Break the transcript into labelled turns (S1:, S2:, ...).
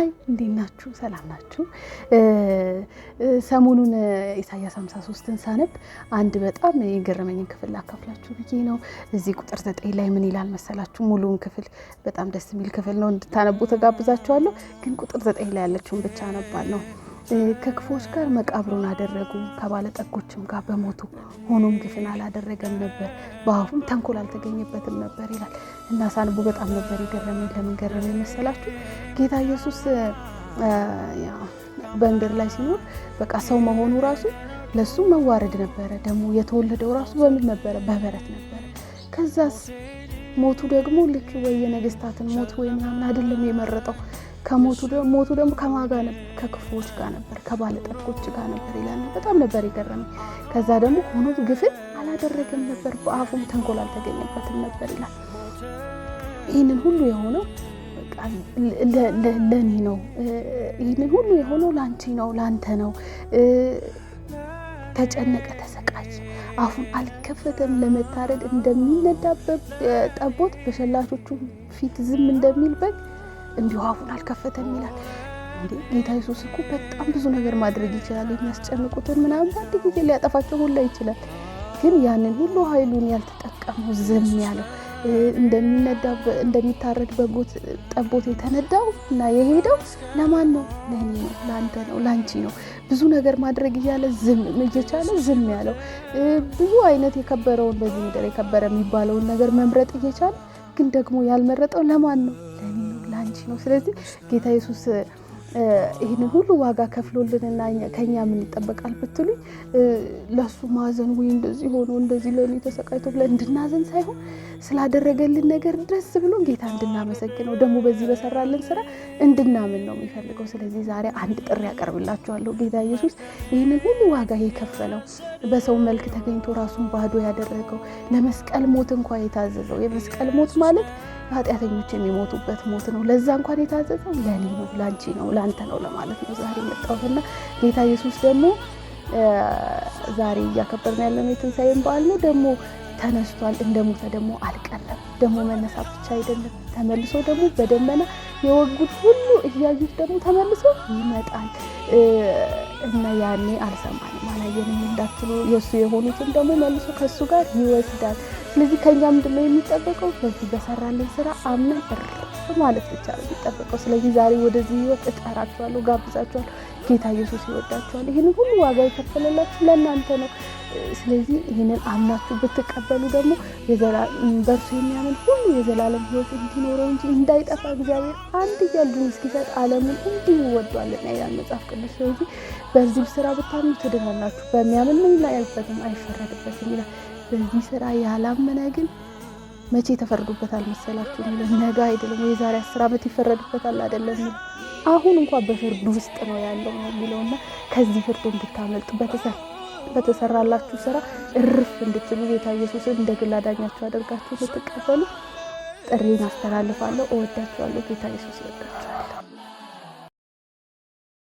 S1: ሃይ እንዴት ናችሁ? ሰላም ናችሁ? ሰሞኑን ኢሳይያስ 53ን ሳነብ አንድ በጣም የገረመኝን ክፍል ላካፍላችሁ ብዬ ነው። እዚህ ቁጥር 9 ላይ ምን ይላል መሰላችሁ? ሙሉውን ክፍል በጣም ደስ የሚል ክፍል ነው፣ እንድታነቡ ተጋብዛችኋለሁ። ግን ቁጥር 9 ላይ ያለችውን ብቻ አነባለሁ። ከክፎች ጋር መቃብሩን አደረጉ፣ ከባለጠጎችም ጋር በሞቱ፣ ሆኖም ግፍን አላደረገም ነበር፣ በአፉም ተንኮል አልተገኘበትም ነበር ይላል። እና ሳንቡ በጣም ነበር የገረመኝ። ለምን ገረመኝ መሰላችሁ? ጌታ ኢየሱስ በእንግር ላይ ሲኖር በቃ ሰው መሆኑ ራሱ ለሱ መዋረድ ነበረ። ደግሞ የተወለደው ራሱ በምን ነበረ? በበረት ነበረ። ከዛስ ሞቱ ደግሞ ልክ ወይ የነገስታትን ሞት ወይ ምናምን አይደለም የመረጠው። ሞቱ ደግሞ ከማጋ ነበር? ከክፎች ጋር ነበር፣ ከባለጠጎች ጋር ነበር ይላል። በጣም ነበር የገረመኝ። ከዛ ደግሞ ሆኖ ግፍን አላደረገም ነበር፣ በአፉም ተንኮል አልተገኘበትም ነበር ይላል። ይህንን ሁሉ የሆነው በቃ ለኔ ነው። ይህንን ሁሉ የሆነው ላንቺ ነው፣ ላንተ ነው። ተጨነቀ፣ ተሰቃየ፣ አፉን አልከፈተም። ለመታረድ እንደሚነዳበት ጠቦት በሸላቾቹ ፊት ዝም እንደሚል በግ እንዲሁ አፉን አልከፈተም ይላል። ጌታ ኢየሱስ እኮ በጣም ብዙ ነገር ማድረግ ይችላል። የሚያስጨንቁትን ምናምን በአንድ ጊዜ ሊያጠፋቸው ሁላ ይችላል። ግን ያንን ሁሉ ኃይሉን ያልተጠቀመው ዝም ያለው እንደሚታረድ ጠቦት የተነዳው እና የሄደው ለማን ነው? ለኔ ነው፣ ላንተ ነው፣ ላንቺ ነው። ብዙ ነገር ማድረግ እያለ ዝም እየቻለ ዝም ያለው ብዙ አይነት የከበረውን በዚህ ምድር የከበረ የሚባለውን ነገር መምረጥ እየቻለ ግን ደግሞ ያልመረጠው ለማን ነው? ለኔ ነው፣ ላንቺ ነው። ስለዚህ ጌታ ኢየሱስ ይህንን ሁሉ ዋጋ ከፍሎልንና ከኛ ምን ይጠበቃል ብትሉኝ ለሱ ማዘን ወይ እንደዚህ ሆኖ እንደዚህ ለኔ ተሰቃይቶ ብለን እንድናዘን ሳይሆን ስላደረገልን ነገር ደስ ብሎ ጌታ እንድናመሰግነው ደግሞ በዚህ በሰራልን ስራ እንድናምን ነው የሚፈልገው። ስለዚህ ዛሬ አንድ ጥሪ ያቀርብላችኋለሁ። ጌታ ኢየሱስ ይህንን ሁሉ ዋጋ የከፈለው በሰው መልክ ተገኝቶ ራሱን ባዶ ያደረገው ለመስቀል ሞት እንኳን የታዘዘው የመስቀል ሞት ማለት ኃጢአተኞች የሚሞቱበት ሞት ነው። ለዛ እንኳን የታዘዘው ለኔ ነው፣ ላንቺ ነው፣ ላንተ ነው ለማለት ነው ዛሬ መጣሁና ጌታ ኢየሱስ ደግሞ ዛሬ እያከበርን ያለነው የትንሣኤን በዓል ነው። ደግሞ ተነስቷል። እንደሞተ ደግሞ አልቀረም። ደግሞ መነሳት ብቻ አይደለም፣ ተመልሶ ደግሞ በደመና የወጉት ሁሉ እያዩት ደግሞ ተመልሶ ይመጣል እና ያኔ አልሰማንም አላየንም እንዳትሉ የሱ የሆኑትን ደግሞ መልሶ ከሱ ጋር ይወስዳል። ስለዚህ ከኛ ምንድነው የሚጠበቀው? በዚህ በሰራልን ስራ አምነን ማለት ብቻ ነው የሚጠበቀው። ስለዚህ ዛሬ ወደዚህ ህይወት እጠራችኋለሁ፣ ጋብዛችኋለሁ። ጌታ ኢየሱስ ይወዳችኋል። ይህንን ሁሉ ዋጋ የከፈለላችሁ ለእናንተ ነው። ስለዚህ ይህንን አምናችሁ ብትቀበሉ ደግሞ በእርሱ የሚያምን ሁሉ የዘላለም ህይወት እንዲኖረው እንጂ እንዳይጠፋ እግዚአብሔር አንድያ ልጁን እስኪሰጥ ዓለሙን እንዲሁ ወዷልና ይላል መጽሐፍ ቅዱስ። ስለዚህ በዚህ ስራ ብታምኑ ትድናላችሁ። በሚያምን ምን አይልበትም፣ አይፈረድበትም ይላል። በዚህ ስራ ያላመነ ግን መቼ ተፈርዶበታል መሰላችሁ? ነገ አይደለም የዛሬ 10 ዓመት ይፈረድበታል አይደለም፣ አሁን እንኳን በፍርድ ውስጥ ነው ያለው ነው የሚለውና ከዚህ ፍርድ እንድታመልጡ በተሰራላችሁ ስራ እርፍ እንድትሉ ጌታ ኢየሱስን እንደ ግል አዳኛችሁ አድርጋችሁ ልትቀበሉ ጥሪን አስተላልፋለሁ። እወዳችኋለሁ። ጌታ ኢየሱስ ይወዳችኋል።